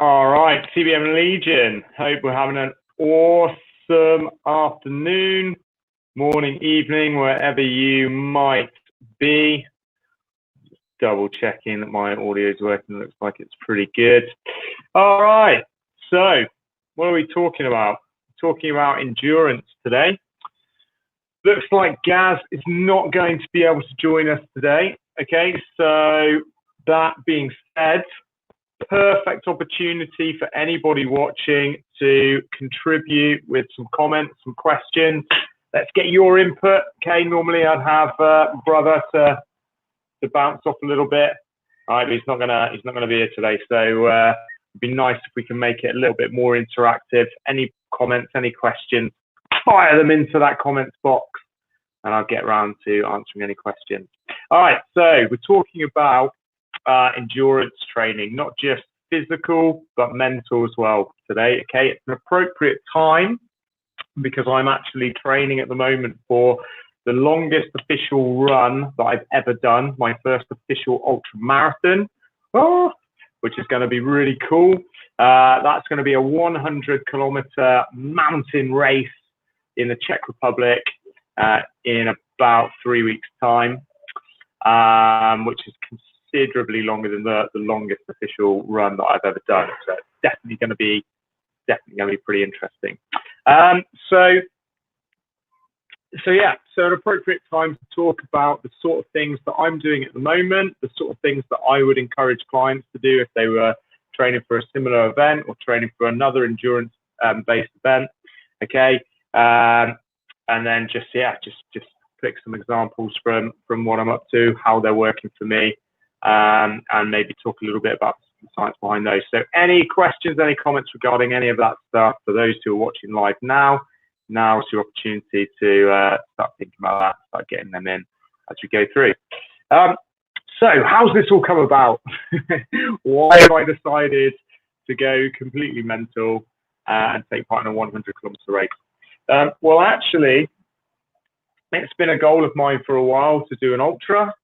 All right, TBM Legion. Hope we're having an awesome afternoon, morning, evening, wherever you might be. Just double checking that my audio is working. Looks like it's pretty good. All right, so what are we talking about? We're talking about endurance today. Looks like Gaz is not going to be able to join us today. Okay, so that being said, perfect opportunity for anybody watching to contribute with some comments, some questions. Let's get your input. Okay, normally I'd have brother to bounce off a little bit. All right, but he's not gonna be here today. So it'd be nice if we can make it a little bit more interactive. Any comments, any questions, fire them into that comments box, and I'll get around to answering any questions. All right, so we're talking about endurance training, not just physical but mental as well today. Okay, it's an appropriate time because I'm actually training at the moment for the longest official run that I've ever done, my first official ultra marathon, which is going to be really cool. That's going to be a 100-kilometer mountain race in the Czech Republic in about 3 weeks' time, which is considerably longer than the longest official run that I've ever done. So it's definitely going to be pretty interesting. So an appropriate time to talk about the sort of things that I'm doing at the moment, the sort of things that I would encourage clients to do if they were training for a similar event or training for another endurance based event. Okay, and then just pick some examples from what I'm up to, how they're working for me. And maybe talk a little bit about the science behind those. So any questions, any comments regarding any of that stuff, for those who are watching live now is your opportunity to start thinking about that, start getting them in as we go through. So how's this all come about? Why have I decided to go completely mental and take part in a 100-kilometer race? Well, actually, it's been a goal of mine for a while to do an ultra.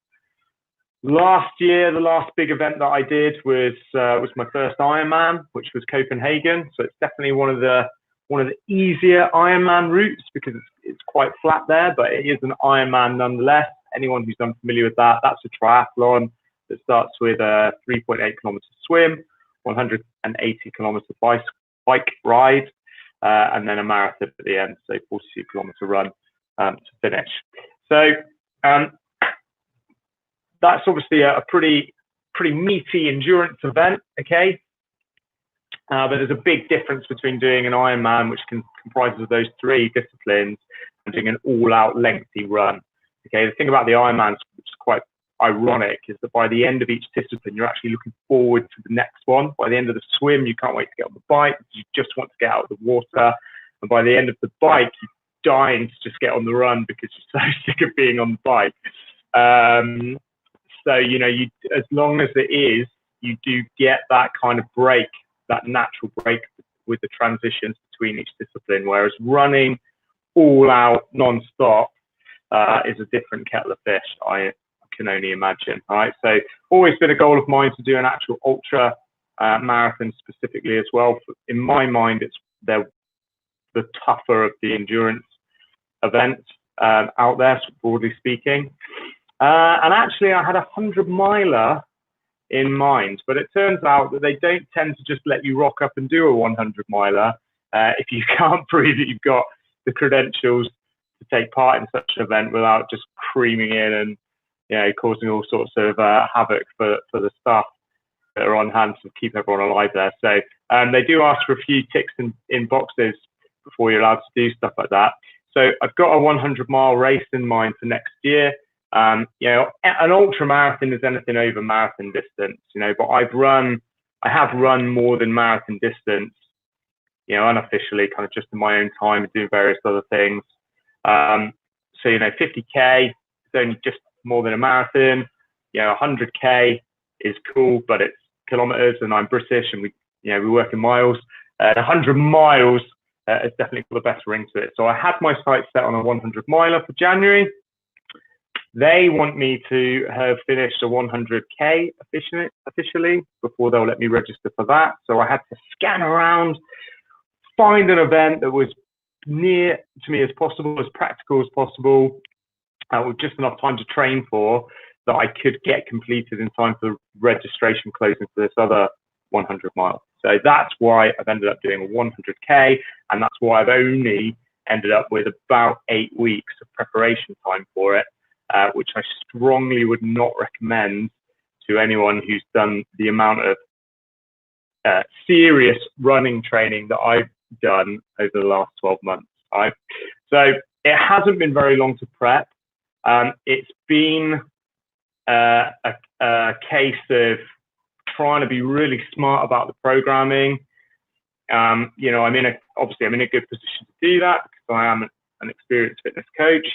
Last year, the last big event that I did was my first Ironman, which was Copenhagen. So it's definitely one of the easier Ironman routes because it's quite flat there, but it is an Ironman nonetheless. Anyone who's unfamiliar with that, that's a triathlon that starts with a 3.8 kilometer swim, 180 kilometer bike ride, and then a marathon at the end, so 42 kilometer run to finish. So that's obviously a pretty meaty endurance event, okay? But there's a big difference between doing an Ironman, which comprises of those three disciplines, and doing an all-out lengthy run. Okay, the thing about the Ironman, which is quite ironic, is that by the end of each discipline, you're actually looking forward to the next one. By the end of the swim, you can't wait to get on the bike. You just want to get out of the water. And by the end of the bike, you're dying to just get on the run because you're so sick of being on the bike. So, you know, as long as it is, you do get that kind of break, that natural break with the transitions between each discipline, whereas running all out non-stop is a different kettle of fish, I can only imagine. All right, so always been a goal of mine to do an actual ultra marathon specifically as well. In my mind, they're the tougher of the endurance events out there, broadly speaking. And actually, I had a 100-miler in mind, but it turns out that they don't tend to just let you rock up and do a 100-miler if you can't prove that you've got the credentials to take part in such an event without just creaming in and, you know, causing all sorts of havoc for the staff that are on hand to keep everyone alive there. So they do ask for a few ticks in boxes before you're allowed to do stuff like that. So I've got a 100-mile race in mind for next year. You know, an ultra marathon is anything over marathon distance, you know, but I have run more than marathon distance, you know, unofficially, kind of just in my own time and doing various other things. So, you know, 50K is only just more than a marathon. You know, 100K is cool, but it's kilometers and I'm British and we work in miles. 100 miles is definitely got the best ring to it. So I had my sights set on a 100-miler for January. They want me to have finished a 100K officially before they'll let me register for that. So I had to scan around, find an event that was near to me as possible, as practical as possible, with just enough time to train for, that I could get completed in time for registration closing for this other 100 miles. So that's why I've ended up doing a 100K, and that's why I've only ended up with about 8 weeks of preparation time for it, which I strongly would not recommend to anyone who's done the amount of serious running training that I've done over the last 12 months. So it hasn't been very long to prep. It's been a case of trying to be really smart about the programming. You know, obviously I'm in a good position to do that because I am an experienced fitness coach.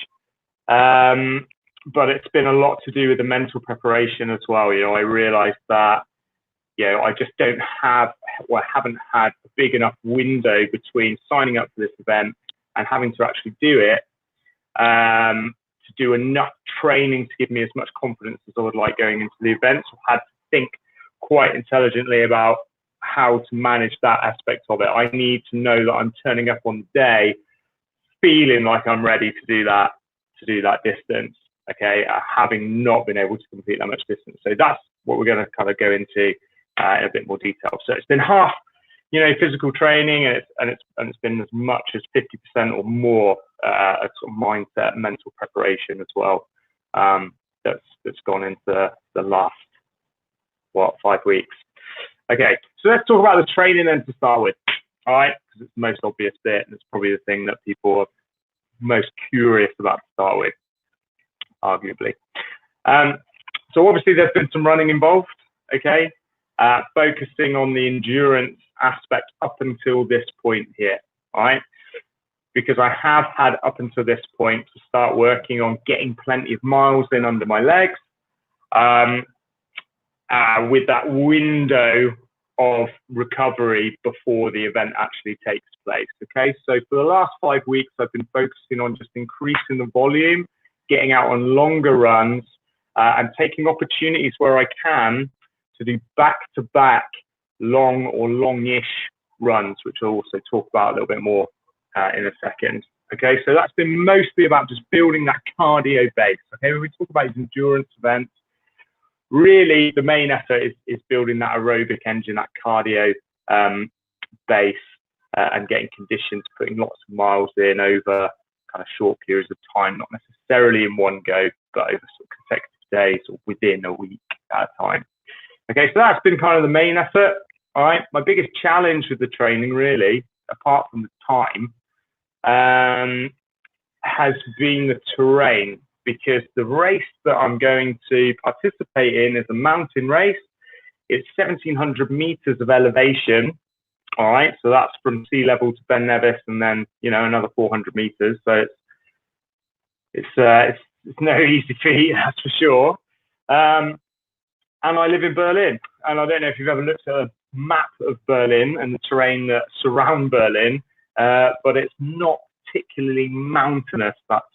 But it's been a lot to do with the mental preparation as well. You know, I realized that, you know, I just don't have, or haven't had a big enough window between signing up for this event and having to actually do it, to do enough training to give me as much confidence as I would like going into the event. So I've had to think quite intelligently about how to manage that aspect of it. I need to know that I'm turning up on the day feeling like I'm ready to do that distance, okay, having not been able to complete that much distance. So that's what we're going to kind of go into in a bit more detail. So it's been half, you know, physical training, and it's been as much as 50% or more a sort of mindset, mental preparation as well. That's gone into the last 5 weeks. Okay, so let's talk about the training then to start with. All right, because it's the most obvious bit, and it's probably the thing that people are most curious about to start with, arguably. So obviously there's been some running involved. Okay. Focusing on the endurance aspect up until this point here, all right? Because I have had up until this point to start working on getting plenty of miles in under my legs, with that window of recovery before the event actually takes place, okay? So for the last 5 weeks, I've been focusing on just increasing the volume, getting out on longer runs, and taking opportunities where I can to do back-to-back long or longish runs, which I'll also talk about a little bit more in a second. Okay, so that's been mostly about just building that cardio base. Okay, when we talk about these endurance events, really the main effort is building that aerobic engine, that cardio base, and getting conditions, putting lots of miles in over kind of short periods of time, not necessarily in one go, but over sort of consecutive days or within a week at a time. Okay, so that's been kind of the main effort. All right, my biggest challenge with the training, really, apart from the time, has been the terrain, because the race that I'm going to participate in is a mountain race. It's 1,700 meters of elevation. All right, so that's from sea level to Ben Nevis, and then, you know, another 400 meters. So it's no easy feat, that's for sure. And I live in Berlin, and I don't know if you've ever looked at a map of Berlin and the terrain that surround Berlin, but it's not particularly mountainous. That's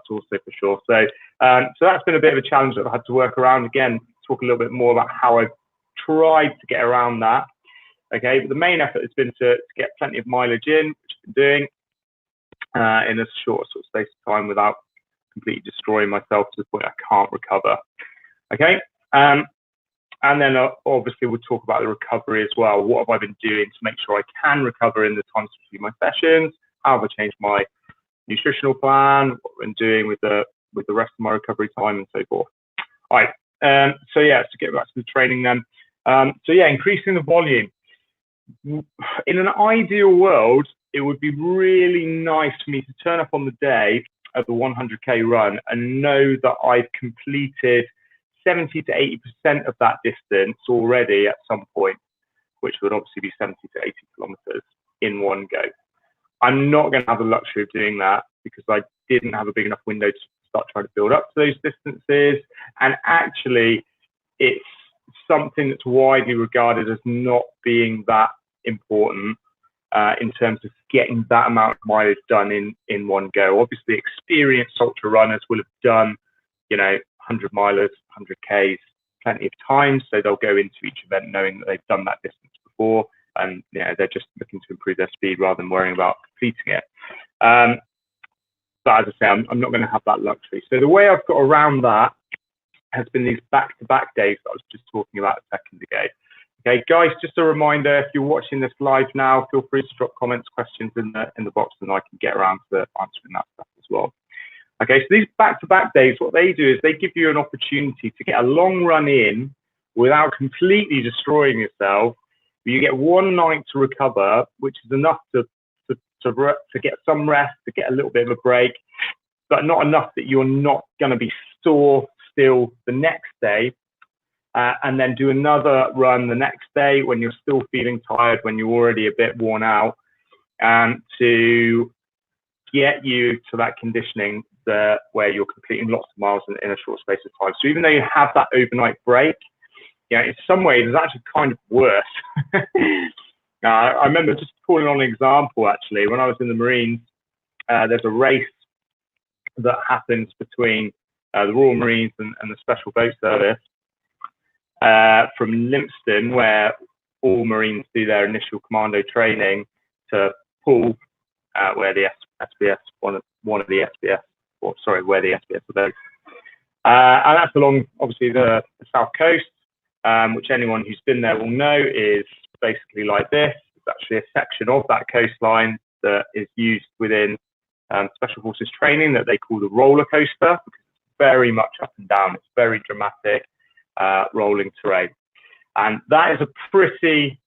also for sure. So that's been a bit of a challenge that I've had to work around. Again, talk a little bit more about how I've tried to get around that. Okay, but the main effort has been to get plenty of mileage in, which I've been doing in a short sort of space of time without completely destroying myself to the point I can't recover. Okay. And then obviously we'll talk about the recovery as well. What have I been doing to make sure I can recover in the times between my sessions? How have I changed my nutritional plan? What I've been doing with the rest of my recovery time and so forth. All right. So yeah, to get back to the training then. So yeah, increasing the volume. In an ideal world, it would be really nice for me to turn up on the day of the 100K run and know that I've completed 70 to 80% of that distance already at some point, which would obviously be 70 to 80 kilometers in one go. I'm not going to have the luxury of doing that because I didn't have a big enough window to start trying to build up to those distances. And actually, it's something that's widely regarded as not being that important in terms of getting that amount of mileage done in one go. Obviously, experienced ultra runners will have done you know, 100 milers, 100 Ks, plenty of time. So they'll go into each event knowing that they've done that distance before, and you know, they're just looking to improve their speed rather than worrying about completing it. But as I say, I'm not going to have that luxury. So the way I've got around that has been these back-to-back days that I was just talking about a second ago. Okay, guys, just a reminder, if you're watching this live now, feel free to drop comments, questions in the box, and I can get around to answering that stuff as well. Okay, so these back-to-back days, what they do is they give you an opportunity to get a long run in without completely destroying yourself. You get one night to recover, which is enough to get some rest, to get a little bit of a break, but not enough that you're not going to be sore still the next day. And then do another run the next day when you're still feeling tired, when you're already a bit worn out, to get you to that conditioning where you're completing lots of miles in a short space of time. So even though you have that overnight break, you know, in some ways it's actually kind of worse. I remember just calling on an example, actually, when I was in the Marines, there's a race that happens between the Royal Marines and the Special Boat Service, from Lympstone, where all Marines do their initial commando training, to Poole, where the SBS, one of the SBS, or sorry, where the SBS are based. And that's along, obviously, the south coast, which anyone who's been there will know is basically like this. It's actually a section of that coastline that is used within Special Forces training that they call the roller coaster, because it's very much up and down. It's very dramatic. Rolling terrain, and that is a pretty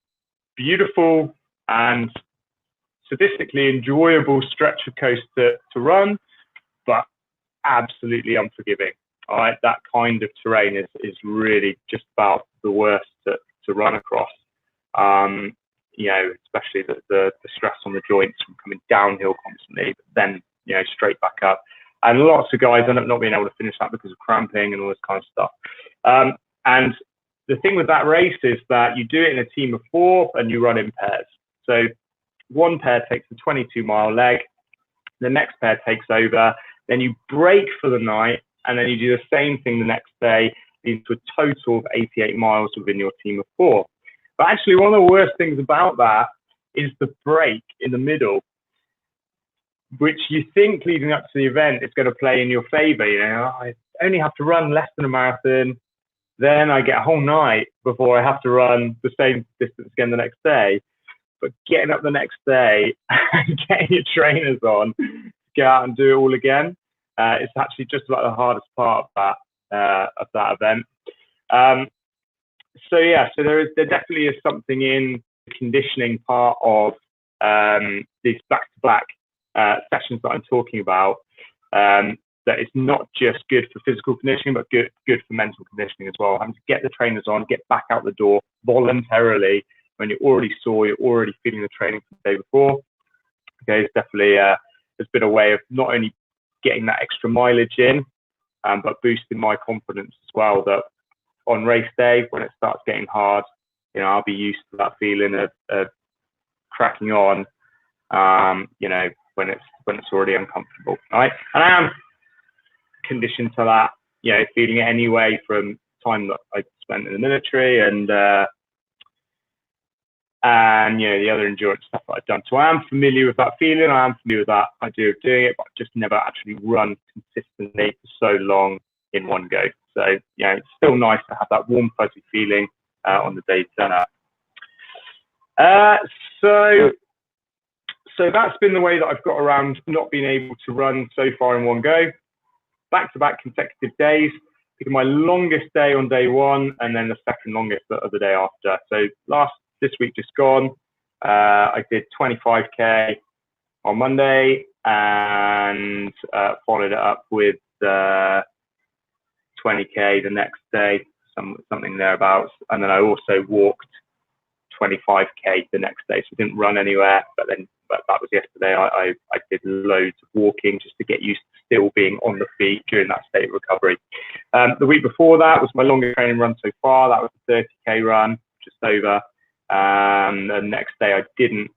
beautiful and sadistically enjoyable stretch of coast to run, but absolutely unforgiving. All right, that kind of terrain is really just about the worst to run across. You know, especially the stress on the joints from coming downhill constantly, but then, you know, straight back up. And lots of guys end up not being able to finish that because of cramping and all this kind of stuff. And the thing with that race is that you do it in a team of 4 and you run in pairs. So one pair takes a 22-mile leg, the next pair takes over, then you break for the night, and then you do the same thing the next day, leading to a total of 88 miles within your team of 4. But actually, one of the worst things about that is the break in the middle, which you think leading up to the event is going to play in your favor. You know, I only have to run less than a marathon, then I get a whole night before I have to run the same distance again the next day. But getting up the next day and getting your trainers on to get out and do it all again, it's actually just about the hardest part of that event. So yeah, so there definitely is something in the conditioning part of these back-to-back sessions that I'm talking about, that it's not just good for physical conditioning, but good for mental conditioning as well. Having to get the trainers on, get back out the door voluntarily when you're already sore, you're already feeling the training from the day before. Okay, it's definitely has been a way of not only getting that extra mileage in, but boosting my confidence as well, that on race day, when it starts getting hard, you know, I'll be used to that feeling of cracking on, you know, when it's already uncomfortable, right? And I am conditioned to that, you know, feeling it anyway from time that I spent in the military and you know, the other endurance stuff that I've done. So I am familiar with that feeling. I am familiar with that idea of doing it, but I've just never actually run consistently for so long in one go. So, you know, it's still nice to have that warm, fuzzy feeling on the day turn up. So that's been the way that I've got around not being able to run so far in one go. Back-to-back consecutive days, picking my longest day on day 1 and then the second longest of the day after. So this week just gone, I did 25K on Monday and followed it up with 20K the next day, something thereabouts. And then I also walked 25K the next day. So I didn't run anywhere, but that was yesterday. I did loads of walking just to get used to still being on the feet during that state of recovery. The week before that was my longest training run so far. That was a 30K run, just over. The next day I didn't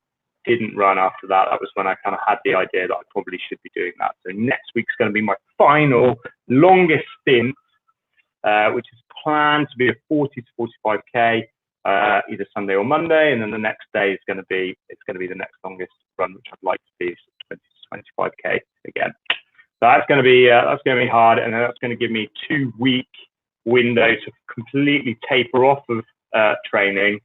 didn't run after that. That was when I kind of had the idea that I probably should be doing that. So next week's going to be my final longest stint, which is planned to be a 40 to 45k, either Sunday or Monday, and then the next day is going to be the next longest run, which I'd like to be 20 to 25k again. So that's going to be hard, and then that's going to give me 2-week window to completely taper off of training,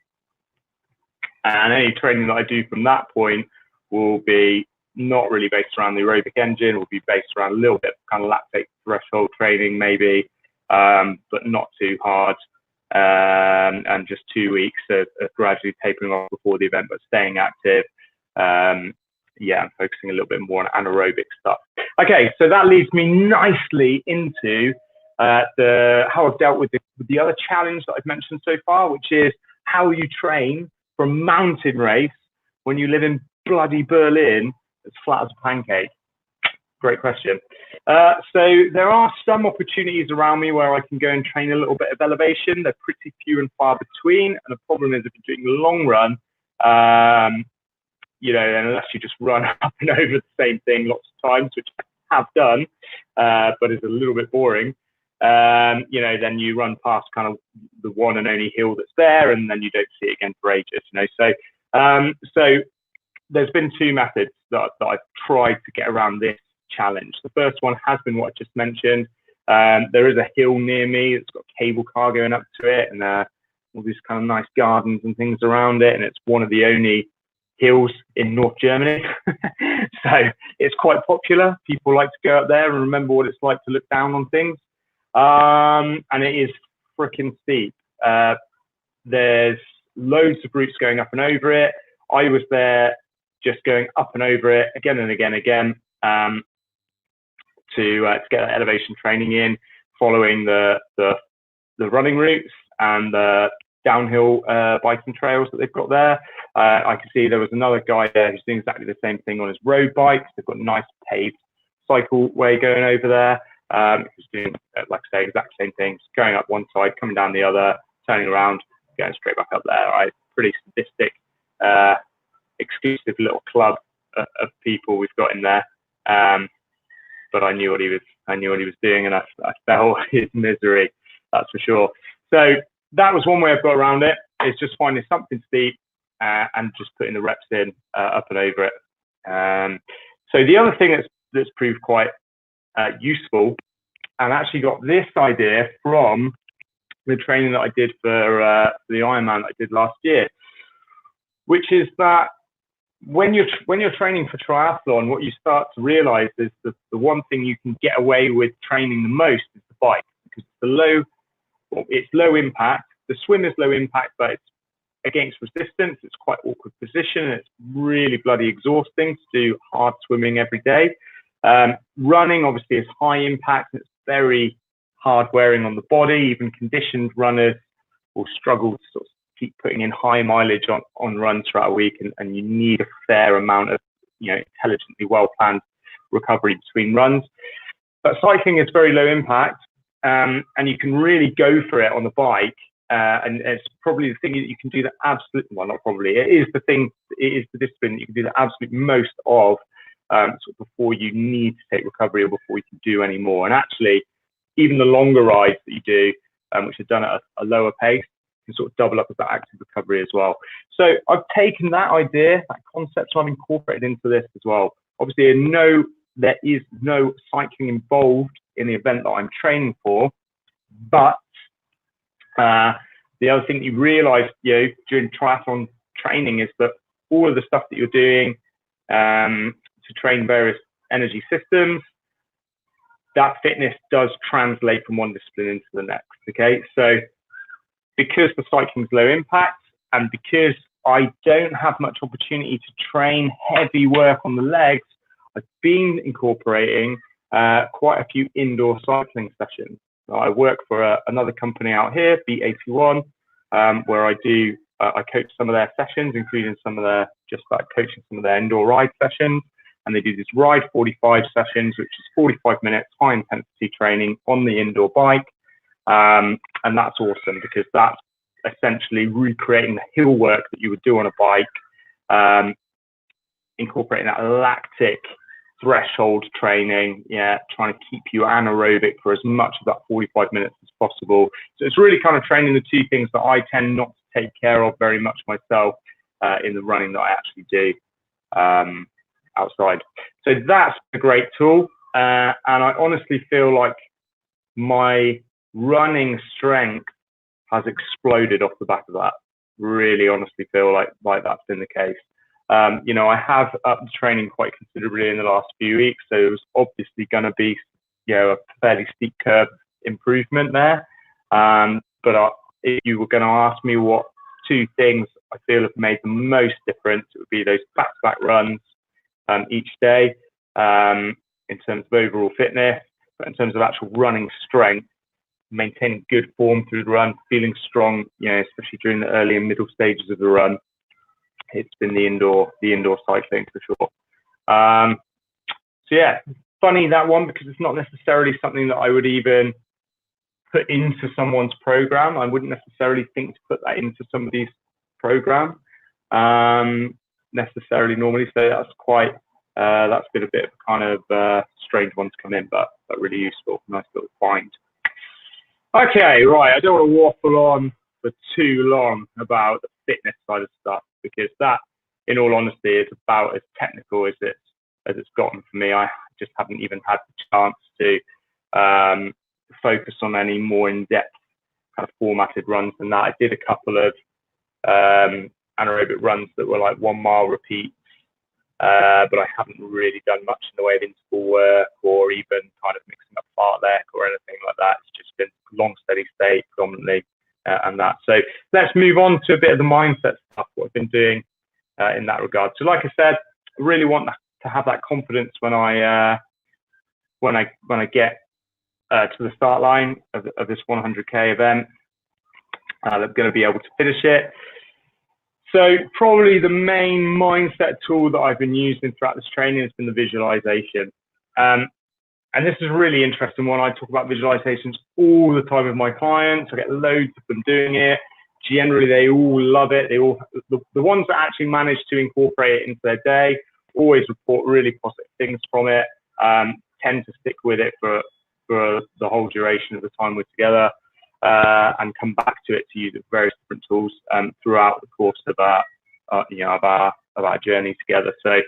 and any training that I do from that point will be not really based around the aerobic engine. Will be based around a little bit of kind of lactate threshold training maybe, but not too hard, and just 2 weeks of gradually tapering off before the event, but staying active. Yeah, I'm focusing a little bit more on anaerobic stuff. Okay, so that leads me nicely into how I've dealt with the other challenge that I've mentioned so far, which is how you train for a mountain race when you live in bloody Berlin as flat as a pancake. Great question. So there are some opportunities around me where I can go and train a little bit of elevation. They're pretty few and far between, and the problem is if you're doing a long run, you know, unless you just run up and over the same thing lots of times, which I have done, but is a little bit boring, you know, then you run past kind of the one and only hill that's there, and then you don't see it again for ages, you know. So there's been 2 methods that I've tried to get around this challenge. The first one has been what I just mentioned. There is a hill near me. It's got a cable car going up to it, and all these kind of nice gardens and things around it, and it's one of the only hills in North Germany. So it's quite popular. People like to go up there and remember what it's like to look down on things. And it is freaking steep. There's loads of routes going up and over it. I was there just going up and over it again and again to get that elevation training in, following the running routes and the downhill biking trails that they've got there. I could see there was another guy there who's doing exactly the same thing on his road bikes. They've got a nice paved cycle way going over there. He's doing, like I say, exact same things, going up one side, coming down the other, turning around, going straight back up there. Right, pretty sadistic, exclusive little club of people we've got in there. But I knew what he was doing, and I felt his misery, that's for sure. So that was one way I've got around it, is just finding something steep and just putting the reps in up and over it. So the other thing that's proved quite useful, and actually got this idea from the training that I did for the Ironman that I did last year, which is that when you're training for triathlon, what you start to realize is that the one thing you can get away with training the most is the bike, because it's low impact. The swim is low impact, but it's against resistance. It's quite awkward position. It's really bloody exhausting to do hard swimming every day. Running obviously is high impact, and it's very hard wearing on the body. Even conditioned runners will struggle to sort of keep putting in high mileage on runs throughout a week, and you need a fair amount of, you know, intelligently well planned recovery between runs. But cycling is very low impact, and you can really go for it on the bike. And it's probably the thing that you can do the absolute, well, not probably, it is the discipline that you can do the absolute most of sort of before you need to take recovery or before you can do any more. And actually, even the longer rides that you do, which are done at a lower pace, can sort of double up as that active recovery as well. So I've taken that idea, that concept, so I've incorporated into this as well. Obviously, there is no cycling involved in the event that I'm training for, but the other thing you realize, you know, during triathlon training is that all of the stuff that you're doing to train various energy systems, that fitness does translate from one discipline into the next. Okay, so because the cycling's low impact, and because I don't have much opportunity to train heavy work on the legs, I've been incorporating quite a few indoor cycling sessions. I work for another company out here, Beat81, where I coach some of their sessions, including coaching some of their indoor ride sessions. And they do this Ride 45 sessions, which is 45 minutes high intensity training on the indoor bike. And that's awesome, because that's essentially recreating the hill work that you would do on a bike, incorporating that lactic threshold training, trying to keep you anaerobic for as much of that 45 minutes as possible. So it's really kind of training the two things that I tend not to take care of very much myself in the running that I actually do outside. So that's a great tool. And I honestly feel like my running strength has exploded off the back of that. Really honestly feel like that's been the case. I have upped the training quite considerably in the last few weeks, so it was obviously going to be, a fairly steep curve improvement there. But if you were going to ask me what two things I feel have made the most difference, it would be those back-to-back runs each day in terms of overall fitness, but in terms of actual running strength, maintaining good form through the run, feeling strong, especially during the early and middle stages of the run. It's been the indoor cycling for sure. So yeah, funny that one, because it's not necessarily something that I would even put into someone's program. I wouldn't necessarily think to put that into somebody's program necessarily normally. So that's been a bit of a kind of strange one to come in, but really useful. Nice little find. Okay, right. I don't want to waffle on for too long about the fitness side of stuff, because that, in all honesty, is about as technical as it's gotten for me. I just haven't even had the chance to focus on any more in-depth kind of formatted runs than that. I did a couple of anaerobic runs that were like 1 mile repeats, but I haven't really done much in the way of interval work or even kind of mixing up fartlek or anything like that. It's just been long, steady state predominantly. And that. So let's move on to a bit of the mindset stuff, what I've been doing in that regard. So like I said, I really want to have that confidence when I get to the start line of this 100K event. I'm going to be able to finish it. So probably the main mindset tool that I've been using throughout this training has been the visualization. And this is a really interesting one. I talk about visualizations all the time with my clients. I get loads of them doing it. Generally, they all love it. The ones that actually manage to incorporate it into their day always report really positive things from it, tend to stick with it for the whole duration of the time we're together, and come back to it to use various different tools throughout the course of our journey together. So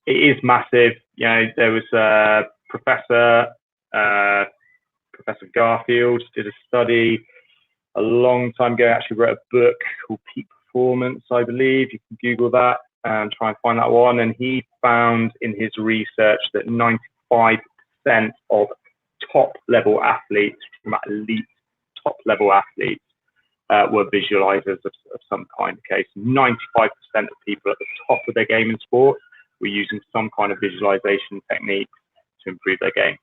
it is massive. There was Professor Garfield did a study a long time ago, actually wrote a book called Peak Performance, I believe. You can Google that and try and find that one. And he found in his research that 95% of top level athletes, from elite top level athletes, were visualizers of some kind. Okay, so 95% of people at the top of their game in sport were using some kind of visualization technique to improve their game.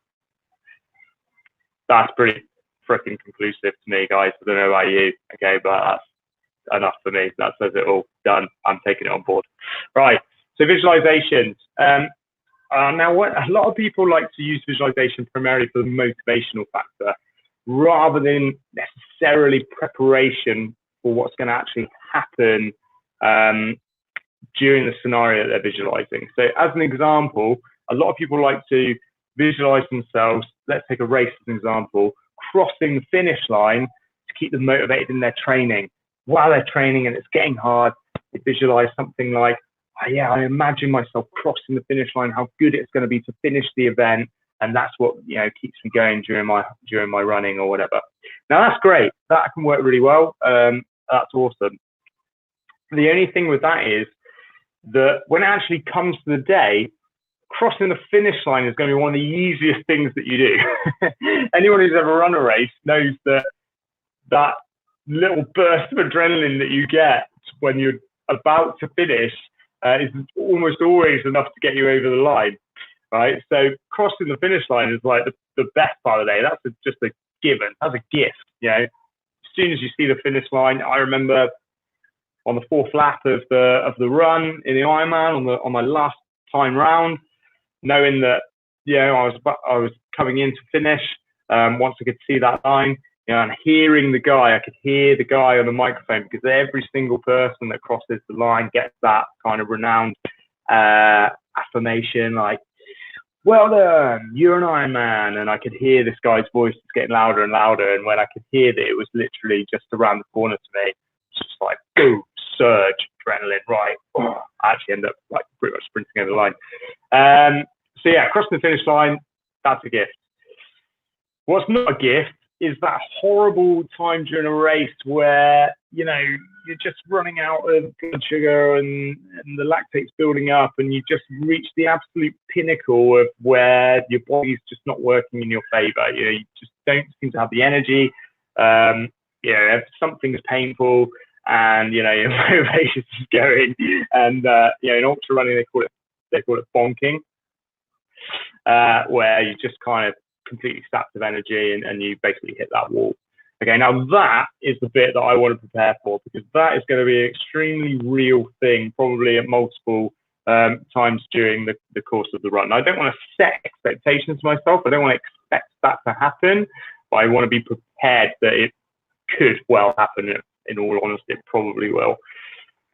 That's pretty freaking conclusive to me, guys. I don't know about you, okay, but that's enough for me. That says it all. Done. I'm taking it on board. Right, so visualizations. Now, what a lot of people like to use visualization primarily for the motivational factor, rather than necessarily preparation for what's going to actually happen during the scenario that they're visualizing. So as an example, a lot of people like to visualize themselves, let's take a race as an example, crossing the finish line to keep them motivated in their training. While they're training and it's getting hard, they visualize something like, oh yeah, I imagine myself crossing the finish line, how good it's going to be to finish the event. And that's what, keeps me going during my running or whatever. Now that's great. That can work really well. That's awesome. The only thing with that is that when it actually comes to the day, crossing the finish line is going to be one of the easiest things that you do. Anyone who's ever run a race knows that little burst of adrenaline that you get when you're about to finish is almost always enough to get you over the line, right? So crossing the finish line is like the best part of the day. That's just a given. That's a gift, As soon as you see the finish line, I remember on the fourth lap of the run in the Ironman on my last time round, knowing that I was coming in to finish once I could see that line, and hearing the guy, I could hear the guy on the microphone, because every single person that crosses the line gets that kind of renowned affirmation, like, well done, you're an Iron Man. And I could hear this guy's voice getting louder and louder. And when I could hear that it was literally just around the corner to me, it's just like, boom, surge, adrenaline, right. Oh, I actually end up like pretty much sprinting over the line. So yeah, crossing the finish line, that's a gift. What's not a gift is that horrible time during a race where, you know, you're just running out of blood sugar and the lactate's building up and you just reach the absolute pinnacle of where your body's just not working in your favor. You know, you just don't seem to have the energy. You know, if something's painful and, you know, your motivation's just going. And, you know, in ultra running, they call it bonking, where you just kind of completely sapped of energy and you basically hit that wall. Okay, now that is the bit that I want to prepare for, because that is going to be an extremely real thing, probably at multiple times during the course of the run. I don't want to set expectations for myself. I don't want to expect that to happen, but I want to be prepared that it could well happen. In all honesty, it probably will,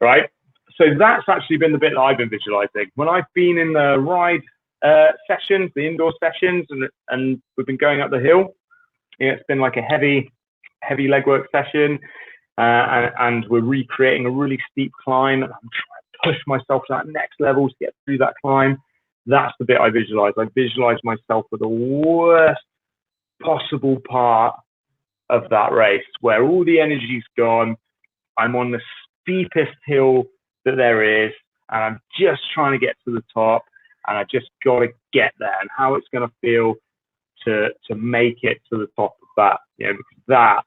right? So that's actually been the bit that I've been visualizing. When I've been in the ride sessions, the indoor sessions, and we've been going up the hill, you know, it's been like a heavy legwork session, and we're recreating a really steep climb, and I'm trying to push myself to that next level to get through that climb. That's the bit I visualize. I visualize myself for the worst possible part of that race, where all the energy's gone. I'm on the steepest hill that there is, and I'm just trying to get to the top, and I just got to get there, and how it's going to feel to make it to the top of that, you know, because that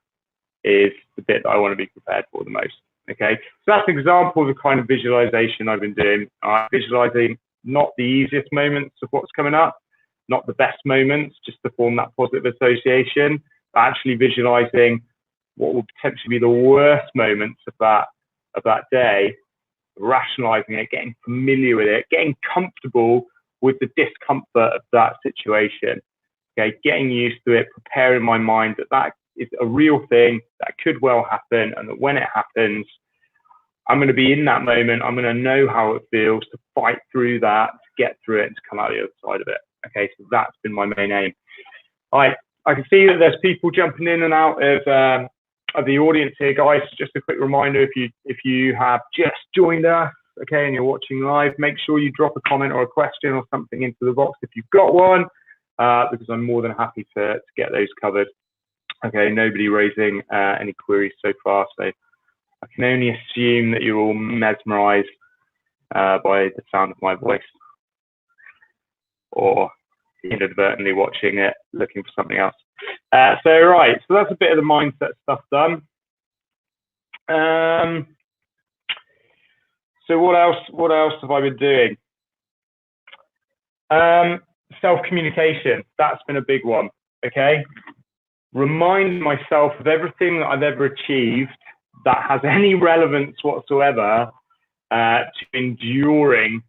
is the bit that I want to be prepared for the most. Okay, so that's an example of the kind of visualization I've been doing. Visualizing not the easiest moments of what's coming up, not the best moments, just to form that positive association, but actually visualizing what will potentially be the worst moments of that day, rationalizing it, getting familiar with it, getting comfortable with the discomfort of that situation. Okay, getting used to it, preparing my mind that is a real thing that could well happen, and that when it happens, I'm going to be in that moment. I'm going to know how it feels to fight through that, to get through it, and to come out the other side of it. Okay, so that's been my main aim. I can see that there's people jumping in and out of the audience here, guys. Just a quick reminder: if you have just joined us, okay, and you're watching live, make sure you drop a comment or a question or something into the box if you've got one, because I'm more than happy to get those covered. Okay, nobody raising any queries so far, so I can only assume that you're all mesmerized by the sound of my voice, or inadvertently watching it, looking for something else. So right, so that's a bit of the mindset stuff done. So what else have I been doing? Self-communication, that's been a big one. Okay, remind myself of everything that I've ever achieved that has any relevance whatsoever to enduring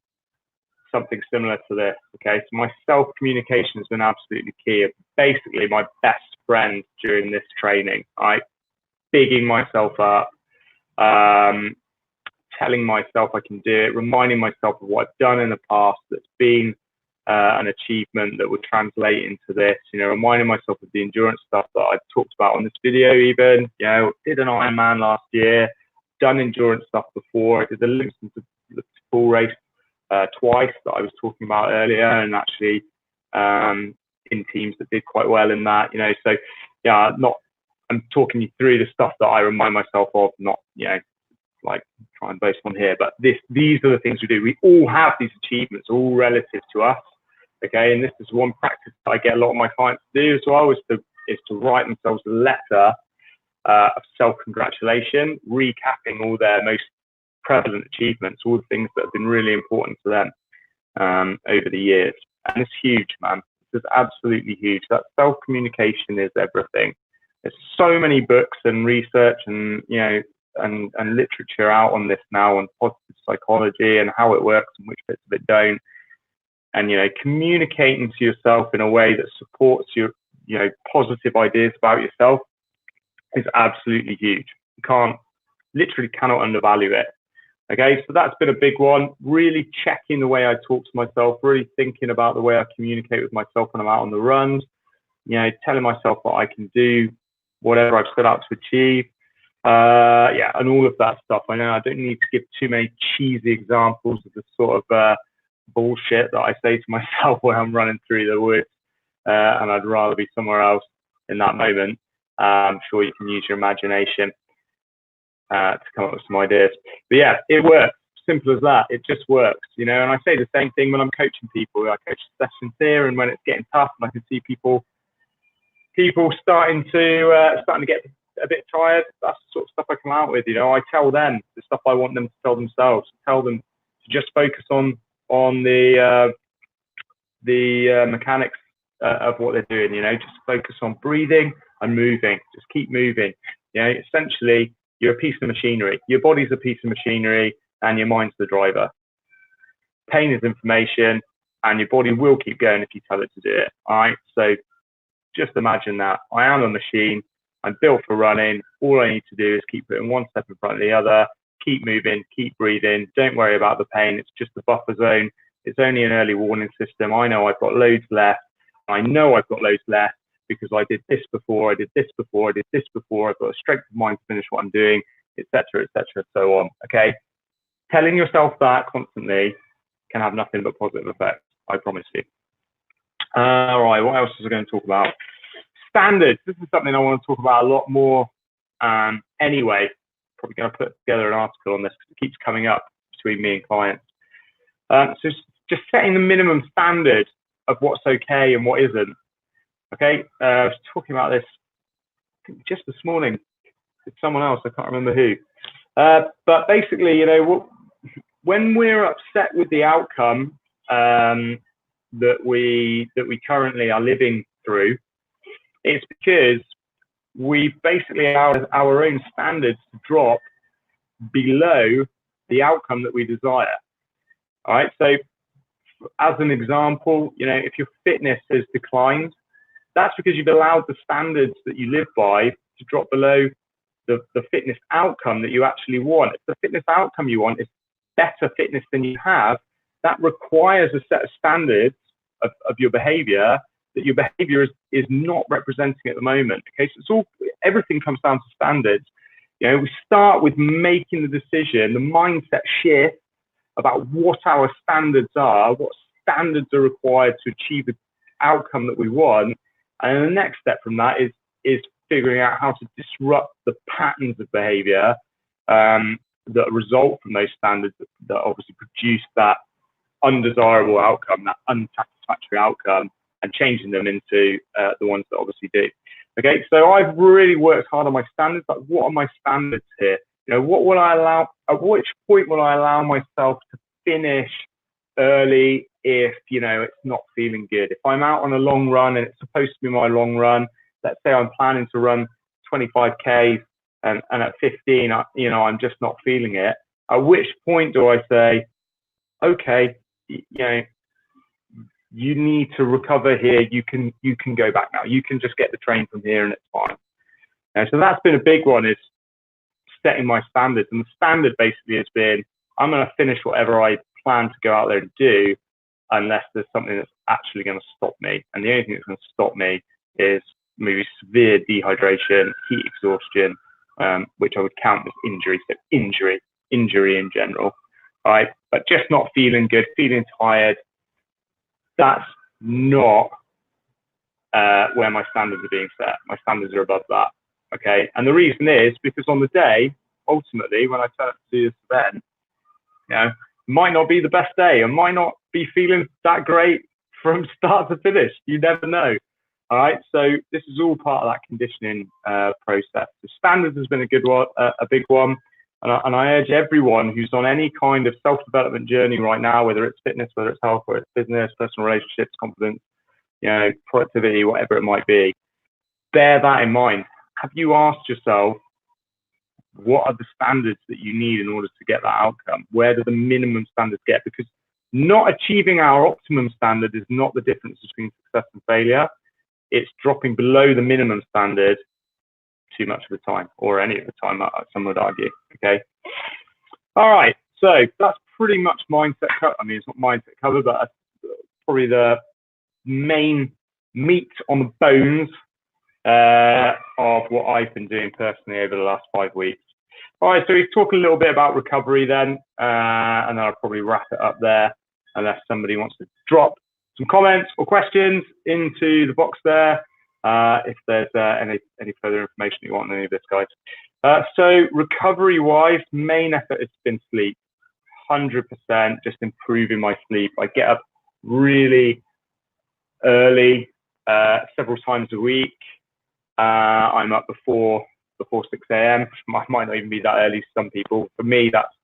something similar to this. Okay, so my self-communication has been absolutely key. Basically, my best friend during this training, right? Bigging myself up, telling myself I can do it, reminding myself of what I've done in the past that's been an achievement that would translate into this, you know, reminding myself of the endurance stuff that I've talked about on this video even, you know, did an Ironman last year, done endurance stuff before. I did the Livingston to full race twice that I was talking about earlier, and actually in teams that did quite well in that, you know, so yeah, I'm talking you through the stuff that I remind myself of, not, you know, like try and boast on here, but these are the things we do. We all have these achievements, all relative to us. Okay, and this is one practice that I get a lot of my clients to do as well, is to write themselves a letter of self-congratulation, recapping all their most prevalent achievements, all the things that have been really important to them over the years. And it's huge, man. This is absolutely huge. That self-communication is everything. There's so many books and research and, you know, and literature out on this now, on positive psychology and how it works and which bits of it don't. And, you know, communicating to yourself in a way that supports your, you know, positive ideas about yourself is absolutely huge. You literally cannot undervalue it. Okay, so that's been a big one. Really checking the way I talk to myself, really thinking about the way I communicate with myself when I'm out on the runs, you know, telling myself what I can do, whatever I've set out to achieve. Yeah, and all of that stuff. I know I don't need to give too many cheesy examples of the sort of bullshit that I say to myself when I'm running through the woods, and I'd rather be somewhere else in that moment. I'm sure you can use your imagination to come up with some ideas. But yeah, it works. Simple as that. It just works, you know. And I say the same thing when I'm coaching people. I coach sessions here, and when it's getting tough, and I can see people starting to get a bit tired. That's the sort of stuff I come out with. You know, I tell them the stuff I want them to tell themselves. Tell them to just focus on the mechanics of what they're doing. You know, just focus on breathing and moving. Just keep moving. You know, essentially, you're a piece of machinery. Your body's a piece of machinery, and your mind's the driver. Pain is information, and your body will keep going if you tell it to do it. All right. So just imagine that I am a machine. I'm built for running. All I need to do is keep putting one step in front of the other, keep moving, keep breathing. Don't worry about the pain. It's just a buffer zone. It's only an early warning system. I know I've got loads left. I know I've got loads left because I did this before, I did this before, I did this before. I've got a strength of mind to finish what I'm doing, etc., so on. Okay. Telling yourself that constantly can have nothing but positive effects. I promise you. All right. What else was I going to talk about? Standards. This is something I want to talk about a lot more. Anyway, probably going to put together an article on this because it keeps coming up between me and clients. So just setting the minimum standard of what's okay and what isn't. Okay, I was talking about this just this morning with someone else. I can't remember who. But basically, you know, when we're upset with the outcome that we currently are living through, it's because we basically allow our own standards to drop below the outcome that we desire. All right. So, as an example, you know, if your fitness has declined, that's because you've allowed the standards that you live by to drop below the fitness outcome that you actually want. If the fitness outcome you want is better fitness than you have, that requires a set of standards of your behavior that your behavior is not representing at the moment. Okay, so everything comes down to standards. You know, we start with making the decision, the mindset shift about what our standards are, what standards are required to achieve the outcome that we want. And the next step from that is figuring out how to disrupt the patterns of behavior that result from those standards that obviously produce that undesirable outcome, that unsatisfactory outcome, and changing them into the ones that obviously do. Okay, so I've really worked hard on my standards. Like, what are my standards here? You know, what will I allow? At which point will I allow myself to finish early if, you know, it's not feeling good? If I'm out on a long run and it's supposed to be my long run, let's say I'm planning to run 25K and at 15, you know, I'm just not feeling it. At which point do I say, okay, you know, you need to recover here. You can go back now. You can just get the train from here and it's fine. And so that's been a big one, is setting my standards. And the standard basically has been, I'm going to finish whatever I plan to go out there and do, unless there's something that's actually going to stop me. And the only thing that's going to stop me is maybe severe dehydration, heat exhaustion, which I would count as injury. So injury in general, right? But just not feeling good, feeling tired, that's not where my standards are being set. My standards are above that, okay? And the reason is because on the day, ultimately, when I turn up to do this event, you know, might not be the best day. I might not be feeling that great from start to finish. You never know. All right. So this is all part of that conditioning process. The standards has been a good one, a big one. And I urge everyone who's on any kind of self-development journey right now, whether it's fitness, whether it's health, whether it's business, personal relationships, confidence, you know, productivity, whatever it might be, bear that in mind. Have you asked yourself, what are the standards that you need in order to get that outcome? Where do the minimum standards get? Because not achieving our optimum standard is not the difference between success and failure. It's dropping below the minimum standard too much of the time, or any of the time, some would argue. Okay. All right. So that's pretty much mindset cover. I mean, it's not mindset cover, but that's probably the main meat on the bones of what I've been doing personally over the last 5 weeks. All right, so we talk a little bit about recovery then, and then I'll probably wrap it up there, unless somebody wants to drop some comments or questions into the box there, if there's any further information you want on any of this, guys. So recovery-wise, main effort has been sleep, 100%, just improving my sleep. I get up really early, several times a week. I'm up before 6 a.m. Might not even be that early to some people. For me, that's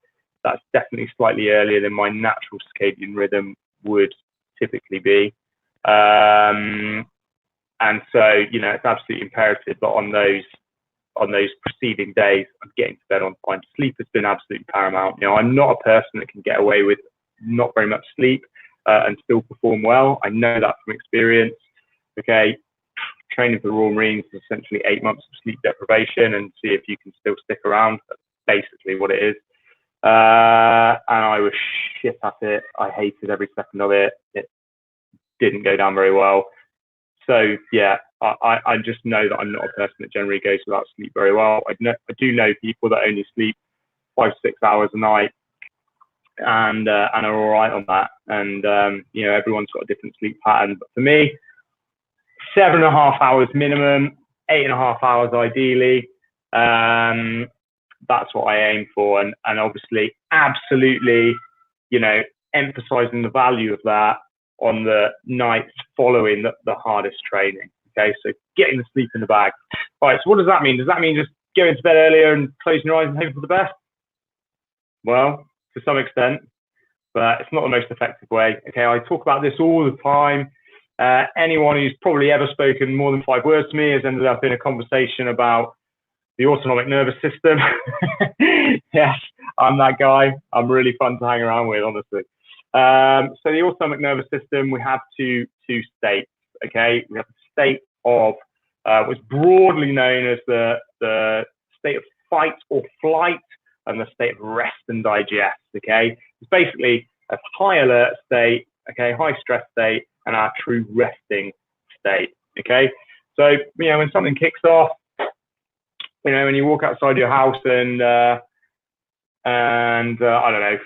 definitely slightly earlier than my natural circadian rhythm would typically be. And so, you know, it's absolutely imperative. But on those preceding days, I'm getting to bed on time. Sleep has been absolutely paramount. You know, I'm not a person that can get away with not very much sleep and still perform well. I know that from experience. Okay, training for the Royal Marines is essentially 8 months of sleep deprivation, and see if you can still stick around. That's basically what it is. And I was shit at it. I hated every second of it. It didn't go down very well. So yeah, I just know that I'm not a person that generally goes without sleep very well. I do know people that only sleep 5 to 6 hours a night and are all right on that. And you know, everyone's got a different sleep pattern. But for me, 7.5 hours minimum, 8.5 hours ideally. That's what I aim for, and obviously, absolutely, you know, emphasizing the value of that on the nights following the hardest training. Okay, so getting the sleep in the bag. All right, so what does that mean? Does that mean just going to bed earlier and closing your eyes and hoping for the best? Well, to some extent, but it's not the most effective way. Okay, I talk about this all the time. Anyone who's probably ever spoken more than 5 words to me has ended up in a conversation about the autonomic nervous system. Yes, I'm that guy. I'm really fun to hang around with, honestly. So the autonomic nervous system, we have two states. Okay, we have the state of what's broadly known as the state of fight or flight, and the state of rest and digest. Okay, it's basically a high alert state, okay, high stress state, and our true resting state. Okay, so you know, when something kicks off, you know, when you walk outside your house and I don't know,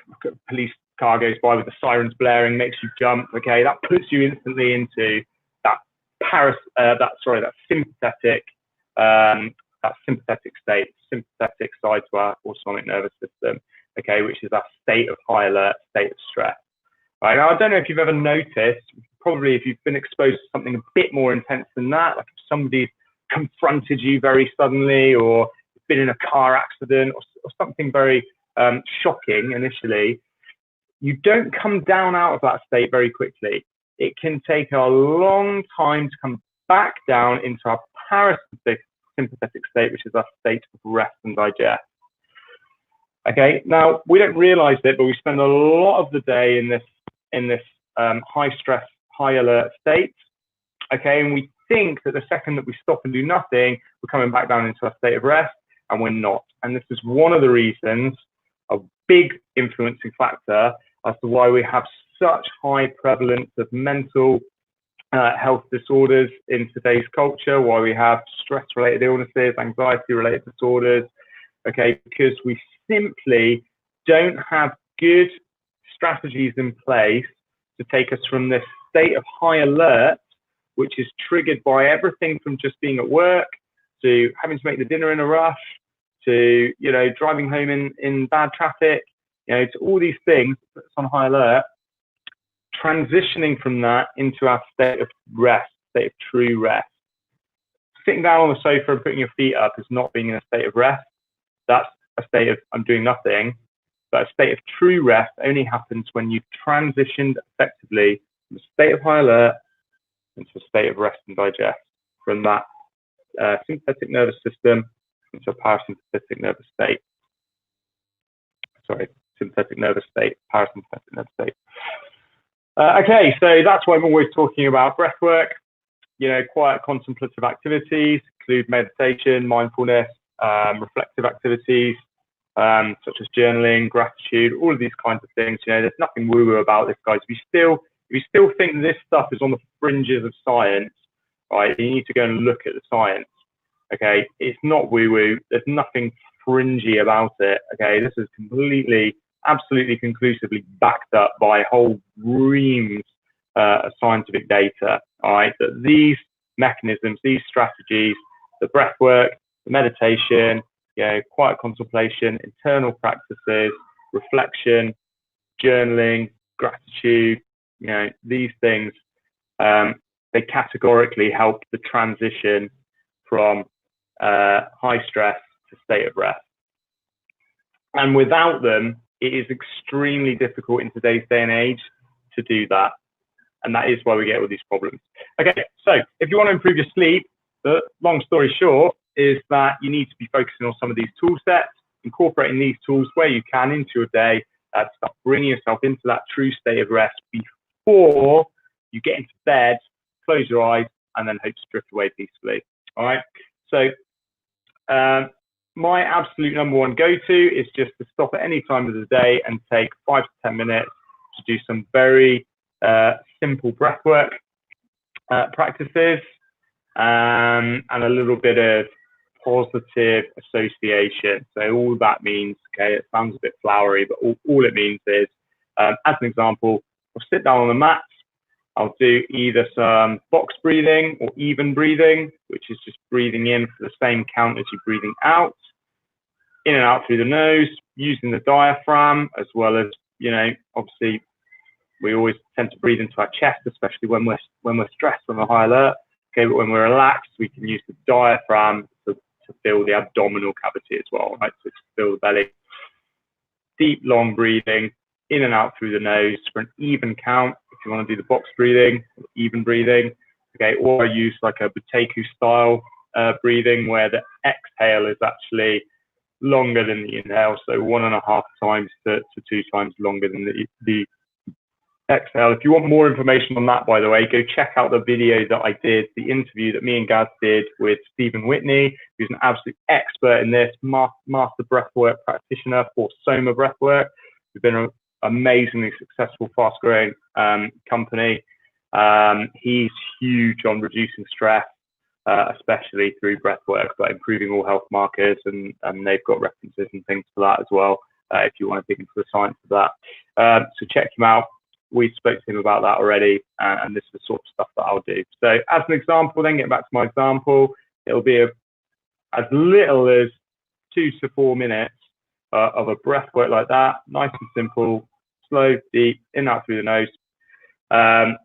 police car goes by with the sirens blaring, makes you jump. Okay, that puts you instantly into that sympathetic state, sympathetic side to our autonomic nervous system. Okay, which is that state of high alert, state of stress. Right, now, I don't know if you've ever noticed, probably if you've been exposed to something a bit more intense than that, like if somebody's confronted you very suddenly, or been in a car accident, or something very shocking initially, you don't come down out of that state very quickly. It can take a long time to come back down into our parasympathetic state, which is our state of rest and digest. Okay, now we don't realize it, but we spend a lot of the day in this high stress, high alert state. Okay, and we think that the second that we stop and do nothing, we're coming back down into a state of rest, and we're not. And this is one of the reasons, a big influencing factor as to why we have such high prevalence of mental health disorders in today's culture, why we have stress-related illnesses, anxiety-related disorders. Okay, because we simply don't have good strategies in place to take us from this state of high alert, which is triggered by everything from just being at work, to having to make the dinner in a rush, to, you know, driving home in bad traffic, you know, to all these things that puts on high alert, transitioning from that into our state of rest, state of true rest. Sitting down on the sofa and putting your feet up is not being in a state of rest. That's a state of I'm doing nothing. But a state of true rest only happens when you've transitioned effectively from a state of high alert into a state of rest and digest, from that sympathetic nervous system into a parasympathetic nervous state. Sorry, sympathetic nervous state, parasympathetic nervous state. Okay, so that's why I'm always talking about breath work. You know, quiet contemplative activities include meditation, mindfulness, reflective activities. such as journaling, gratitude, all of these kinds of things. You know, there's nothing woo-woo about this, guys. If you still think this stuff is on the fringes of science, right, you need to go and look at the science. Okay, it's not woo-woo. There's nothing fringy about it. Okay, this is completely, absolutely conclusively backed up by whole reams of scientific data. All right, that these mechanisms, these strategies, the breath work, the meditation, you know, quiet contemplation, internal practices, reflection, journaling, gratitude, you know, these things, they categorically help the transition from high stress to state of rest. And without them, it is extremely difficult in today's day and age to do that. And that is why we get all these problems. Okay, so if you want to improve your sleep, the long story short is that you need to be focusing on some of these tool sets, incorporating these tools where you can into your day, start bringing yourself into that true state of rest before you get into bed, close your eyes, and then hope to drift away peacefully. All right. So my absolute number one go-to is just to stop at any time of the day and take 5 to 10 minutes to do some very simple breath work practices and a little bit of positive association. So all that means, okay, it sounds a bit flowery, but all it means is, as an example, I'll sit down on the mat. I'll do either some box breathing or even breathing, which is just breathing in for the same count as you're breathing out, in and out through the nose, using the diaphragm, as well as, you know, obviously we always tend to breathe into our chest, especially when we're stressed, when we're high alert. Okay, but when we're relaxed, we can use the diaphragm to fill the abdominal cavity as well, right? So to fill the belly. Deep, long breathing, in and out through the nose for an even count. If you want to do the box breathing, even breathing, okay, or I use like a 𝐾𝐜𝐜𝐸𝐸 style breathing where the exhale is actually longer than the inhale, so 1.5 times to 2 times longer than the exhale. If you want more information on that, by the way, go check out the video that I did, the interview that me and Gaz did with Stephen Whitney, who's an absolute expert in this, master breathwork practitioner for Soma breathwork. We've been an amazingly successful, fast-growing company. He's huge on reducing stress, especially through breathwork, but improving all health markers, and they've got references and things for that as well, if you want to dig into the science of that. So check him out. We spoke to him about that already, and this is the sort of stuff that I'll do. So as an example, then getting back to my example, it'll be as little as 2 to 4 minutes of a breath work like that, nice and simple, slow, deep, in and out through the nose. And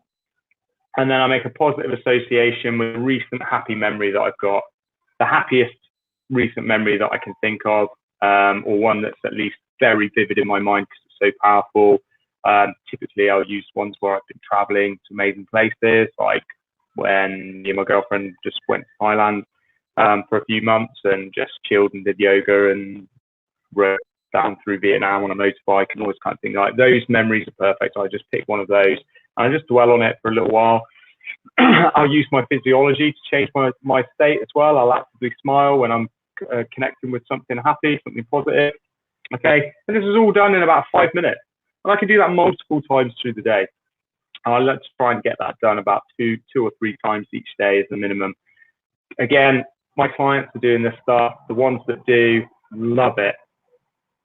then I make a positive association with a recent happy memory that I've got, the happiest recent memory that I can think of, or one that's at least very vivid in my mind because it's so powerful. Typically, I'll use ones where I've been traveling to amazing places, like when me and my girlfriend just went to Thailand for a few months and just chilled and did yoga and rode down through Vietnam on a motorbike and all this kind of thing. Like those memories are perfect. I just pick one of those and I just dwell on it for a little while. I'll use my physiology to change my state as well. I'll actively smile when I'm connecting with something happy, something positive. Okay, and this is all done in about 5 minutes. And I can do that multiple times through the day. I like to try and get that done about two or three times each day as a minimum. Again, my clients are doing this stuff. The ones that do, love it.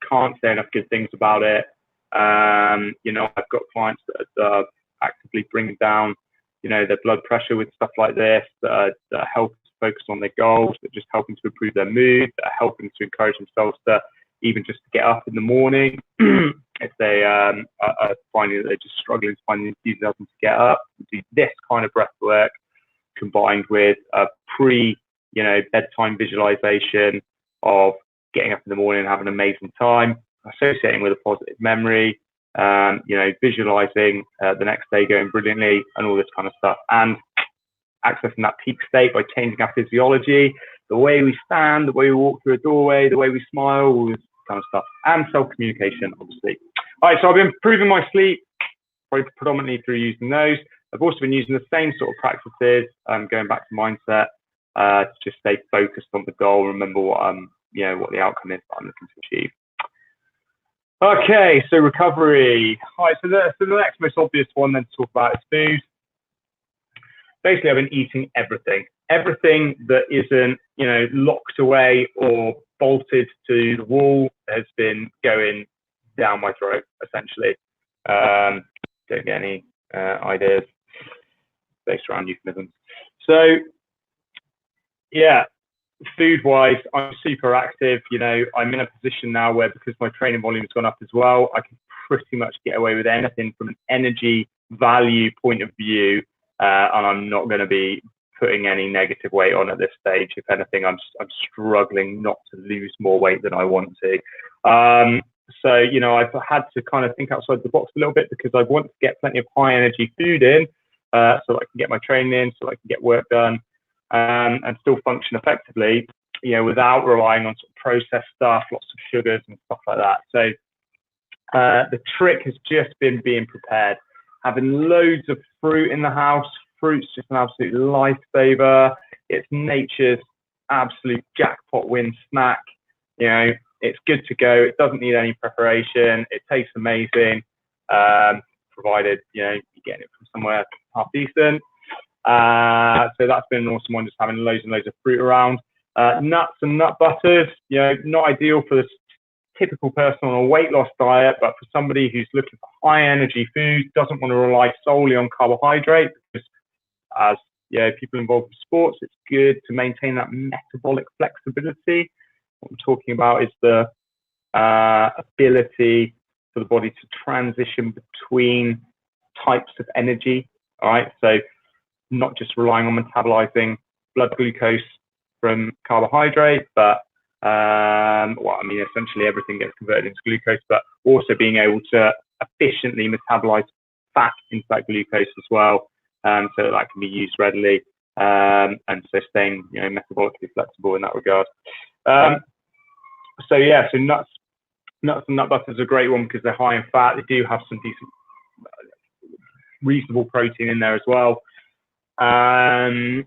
Can't say enough good things about it. You know, I've got clients that are actively bringing down, you know, their blood pressure with stuff like this, that are helping to focus on their goals, that are just helping to improve their mood, that are helping to encourage themselves to even just get up in the morning if they are finding that they're just struggling to find the enthusiasm to get up. Do this kind of breath work combined with a bedtime visualization of getting up in the morning and having an amazing time, associating with a positive memory, you know, visualizing the next day going brilliantly and all this kind of stuff, and accessing that peak state by changing our physiology, the way we stand, the way we walk through a doorway, the way we smile, all this kind of stuff, and self-communication, obviously. All right, so I've been improving my sleep predominantly through using those. I've also been using the same sort of practices, going back to mindset, to just stay focused on the goal, remember what the outcome is that I'm looking to achieve. Okay, so recovery. All right, so the next most obvious one then to talk about is food. Basically, I've been eating everything that isn't, locked away or bolted to the wall has been going down my throat, essentially. Don't get any ideas based around euphemisms. So, yeah, food-wise, I'm super active. I'm in a position now where, because my training volume has gone up as well, I can pretty much get away with anything from an energy value point of view, and I'm not going to be putting any negative weight on at this stage. If anything, I'm struggling not to lose more weight than I want to. So, I've had to kind of think outside the box a little bit, because I want to get plenty of high energy food in, so that I can get my training in, so I can get work done, and still function effectively, without relying on sort of processed stuff, lots of sugars and stuff like that. So the trick has just been being prepared, having loads of fruit in the house. Fruit's just an absolute lifesaver. It's nature's absolute jackpot win snack. It's good to go. It doesn't need any preparation. It tastes amazing, provided you're getting it from somewhere half decent. So that's been an awesome one, just having loads and loads of fruit around. Nuts and nut butters, not ideal for the typical person on a weight loss diet, but for somebody who's looking for high energy food, doesn't want to rely solely on carbohydrate, because as people involved with sports, it's good to maintain that metabolic flexibility. What I'm talking about is the ability for the body to transition between types of energy. All right, so not just relying on metabolizing blood glucose from carbohydrate, but essentially everything gets converted into glucose, but also being able to efficiently metabolize fat into that glucose as well, so that can be used readily, and so staying metabolically flexible in that regard. So nuts and nut butters are a great one, because they're high in fat. They do have some decent, reasonable protein in there as well. And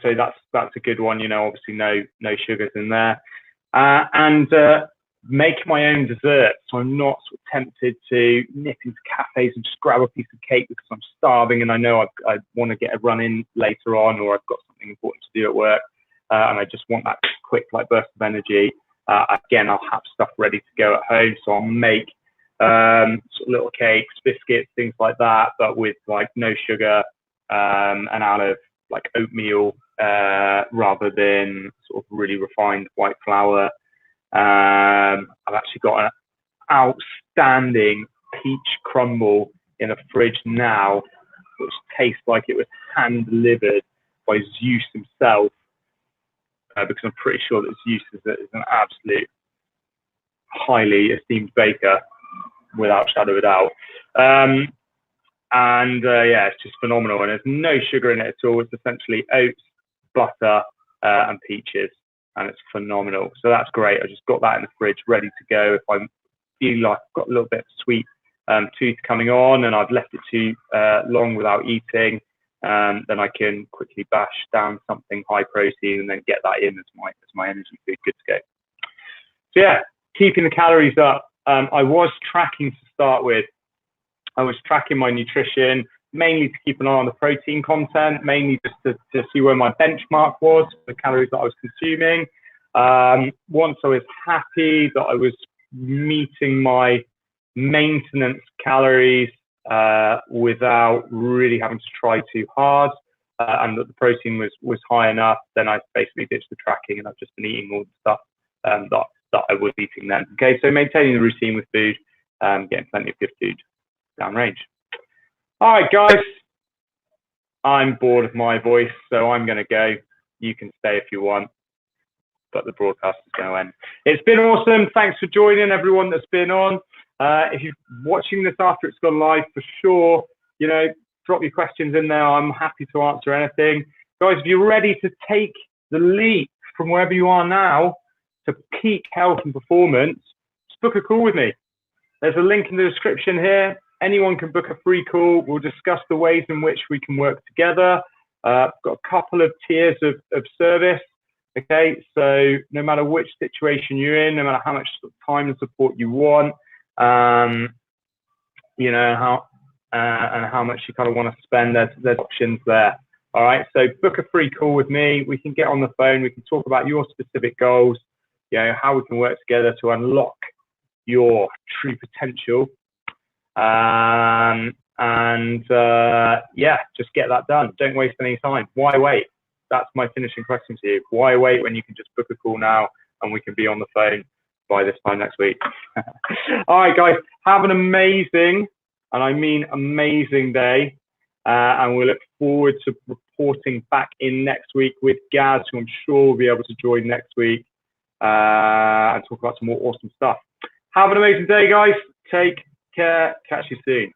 so that's a good one. Obviously no sugars in there, and make my own dessert. So I'm not sort of tempted to nip into cafes and just grab a piece of cake because I'm starving and I know I want to get a run in later on, or I've got something important to do at work, and I just want that quick burst of energy. Again, I'll have stuff ready to go at home, so I'll make sort of little cakes, biscuits, things like that, but with no sugar, and out of oatmeal, rather than sort of really refined white flour. I've actually got an outstanding peach crumble in the fridge now, which tastes like it was hand delivered by Zeus himself, because I'm pretty sure that Zeus is an absolute highly esteemed baker, without shadow of a doubt. It's just phenomenal, and there's no sugar in it at all. It's essentially oats, butter, and peaches, and it's phenomenal. So that's great. I just got that in the fridge ready to go. If I feel like I've got a little bit of sweet tooth coming on and I've left it too long without eating, then I can quickly bash down something high protein and then get that in as my energy food. Good to go. So yeah, keeping the calories up. I was tracking to start with. I was tracking my nutrition, mainly to keep an eye on the protein content, mainly just to see where my benchmark was for the calories that I was consuming. Once I was happy that I was meeting my maintenance calories without really having to try too hard, and that the protein was high enough, then I basically ditched the tracking, and I've just been eating all the stuff that I was eating then. Okay, so maintaining the routine with food, getting plenty of good food downrange. All right, guys, I'm bored of my voice, so I'm going to go. You can stay if you want, but the broadcast is going to end. It's been awesome. Thanks for joining, everyone that's been on. If you're watching this after it's gone live, for sure, drop your questions in there. I'm happy to answer anything. Guys, if you're ready to take the leap from wherever you are now to peak health and performance, just book a call with me. There's a link in the description here. Anyone can book a free call. We'll discuss the ways in which we can work together. I've got a couple of tiers of service. Okay, so no matter which situation you're in, no matter how much time and support you want, you know, and how much you kind of want to spend, there's options there. All right, so book a free call with me. We can get on the phone. We can talk about your specific goals, you know, how we can work together to unlock your true potential. Yeah, just get that done. Don't waste any time. Why wait? That's my finishing question to you. Why wait when you can just book a call now and we can be on the phone by this time next week? All right, guys, have an amazing, and I mean amazing day. And we look forward to reporting back in next week with Gaz, who I'm sure will be able to join next week and talk about some more awesome stuff. Have an amazing day, guys. Take care. Catch you soon.